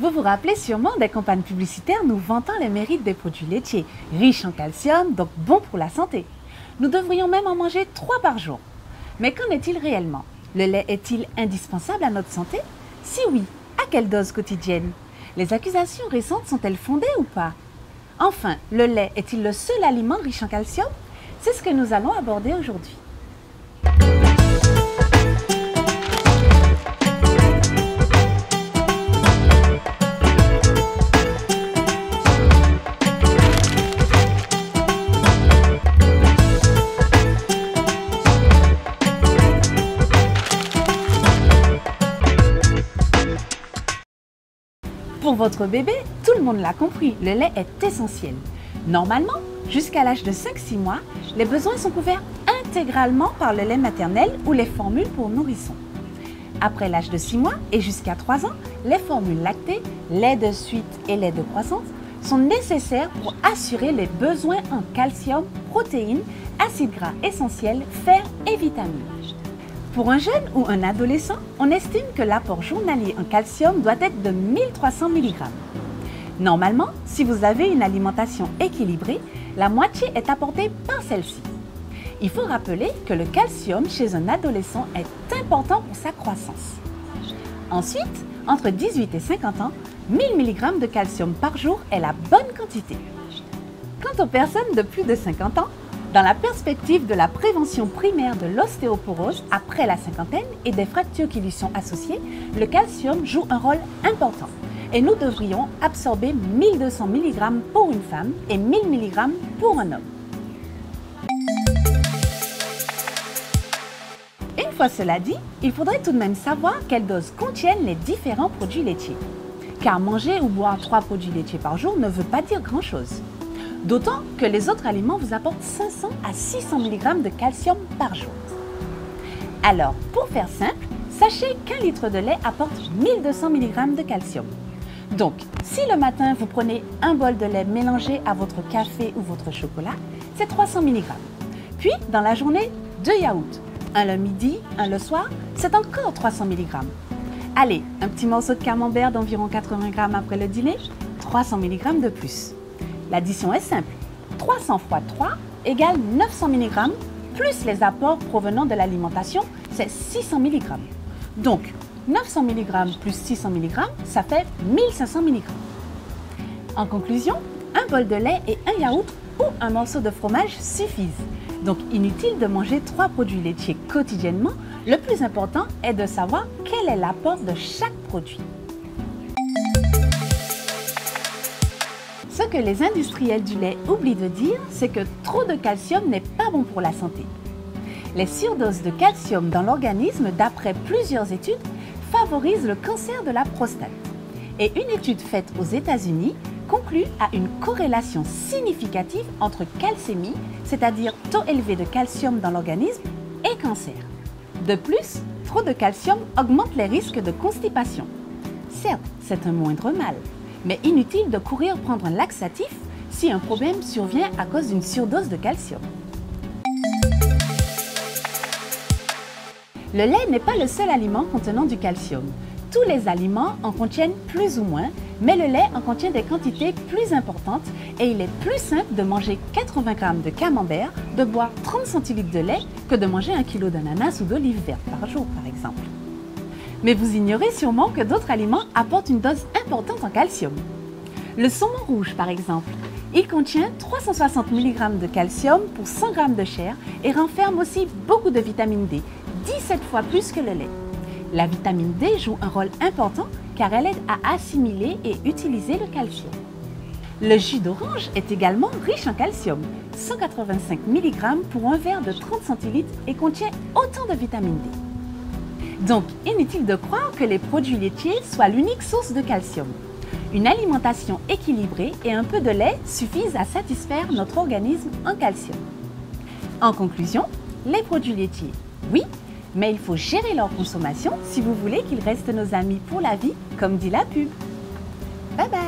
Vous vous rappelez sûrement des campagnes publicitaires nous vantant les mérites des produits laitiers, riches en calcium, donc bons pour la santé. Nous devrions même en manger 3 par jour. Mais qu'en est-il réellement? Le lait est-il indispensable à notre santé? Si oui, à quelle dose quotidienne? Les accusations récentes sont-elles fondées ou pas? Enfin, le lait est-il le seul aliment riche en calcium? C'est ce que nous allons aborder aujourd'hui. Pour votre bébé, tout le monde l'a compris, le lait est essentiel. Normalement, jusqu'à l'âge de 5-6 mois, les besoins sont couverts intégralement par le lait maternel ou les formules pour nourrissons. Après l'âge de 6 mois et jusqu'à 3 ans, les formules lactées, lait de suite et lait de croissance sont nécessaires pour assurer les besoins en calcium, protéines, acides gras essentiels, fer et vitamines. Pour un jeune ou un adolescent, on estime que l'apport journalier en calcium doit être de 1300 mg. Normalement, si vous avez une alimentation équilibrée, la moitié est apportée par celle-ci. Il faut rappeler que le calcium chez un adolescent est important pour sa croissance. Ensuite, entre 18 et 50 ans, 1000 mg de calcium par jour est la bonne quantité. Quant aux personnes de plus de 50 ans, dans la perspective de la prévention primaire de l'ostéoporose après la cinquantaine et des fractures qui lui sont associées, le calcium joue un rôle important et nous devrions absorber 1200 mg pour une femme et 1000 mg pour un homme. Une fois cela dit, il faudrait tout de même savoir quelle dose contiennent les différents produits laitiers. Car manger ou boire 3 produits laitiers par jour ne veut pas dire grand-chose. D'autant que les autres aliments vous apportent 500 à 600 mg de calcium par jour. Alors, pour faire simple, sachez qu'un litre de lait apporte 1200 mg de calcium. Donc, si le matin vous prenez un bol de lait mélangé à votre café ou votre chocolat, c'est 300 mg. Puis, dans la journée, 2 yaourts, un le midi, un le soir, c'est encore 300 mg. Allez, un petit morceau de camembert d'environ 80 g après le dîner, 300 mg de plus. L'addition est simple. 300 fois 3 égale 900 mg, plus les apports provenant de l'alimentation, c'est 600 mg. Donc, 900 mg plus 600 mg, ça fait 1500 mg. En conclusion, un bol de lait et un yaourt ou un morceau de fromage suffisent. Donc, inutile de manger 3 produits laitiers quotidiennement. Le plus important est de savoir quel est l'apport de chaque produit. Ce que les industriels du lait oublient de dire, c'est que trop de calcium n'est pas bon pour la santé. Les surdoses de calcium dans l'organisme, d'après plusieurs études, favorisent le cancer de la prostate. Et une étude faite aux États-Unis conclut à une corrélation significative entre calcémie, c'est-à-dire taux élevé de calcium dans l'organisme, et cancer. De plus, trop de calcium augmente les risques de constipation. Certes, c'est un moindre mal, mais inutile de courir prendre un laxatif si un problème survient à cause d'une surdose de calcium. Le lait n'est pas le seul aliment contenant du calcium. Tous les aliments en contiennent plus ou moins, mais le lait en contient des quantités plus importantes et il est plus simple de manger 80 g de camembert, de boire 30 centilitres de lait que de manger 1 kg d'ananas ou d'olive verte par jour par exemple. Mais vous ignorez sûrement que d'autres aliments apportent une dose importante en calcium. Le saumon rouge par exemple, il contient 360 mg de calcium pour 100 g de chair et renferme aussi beaucoup de vitamine D, 17 fois plus que le lait. La vitamine D joue un rôle important car elle aide à assimiler et utiliser le calcium. Le jus d'orange est également riche en calcium, 185 mg pour un verre de 30 centilitres et contient autant de vitamine D. Donc, inutile de croire que les produits laitiers soient l'unique source de calcium. Une alimentation équilibrée et un peu de lait suffisent à satisfaire notre organisme en calcium. En conclusion, les produits laitiers, oui, mais il faut gérer leur consommation si vous voulez qu'ils restent nos amis pour la vie, comme dit la pub. Bye bye!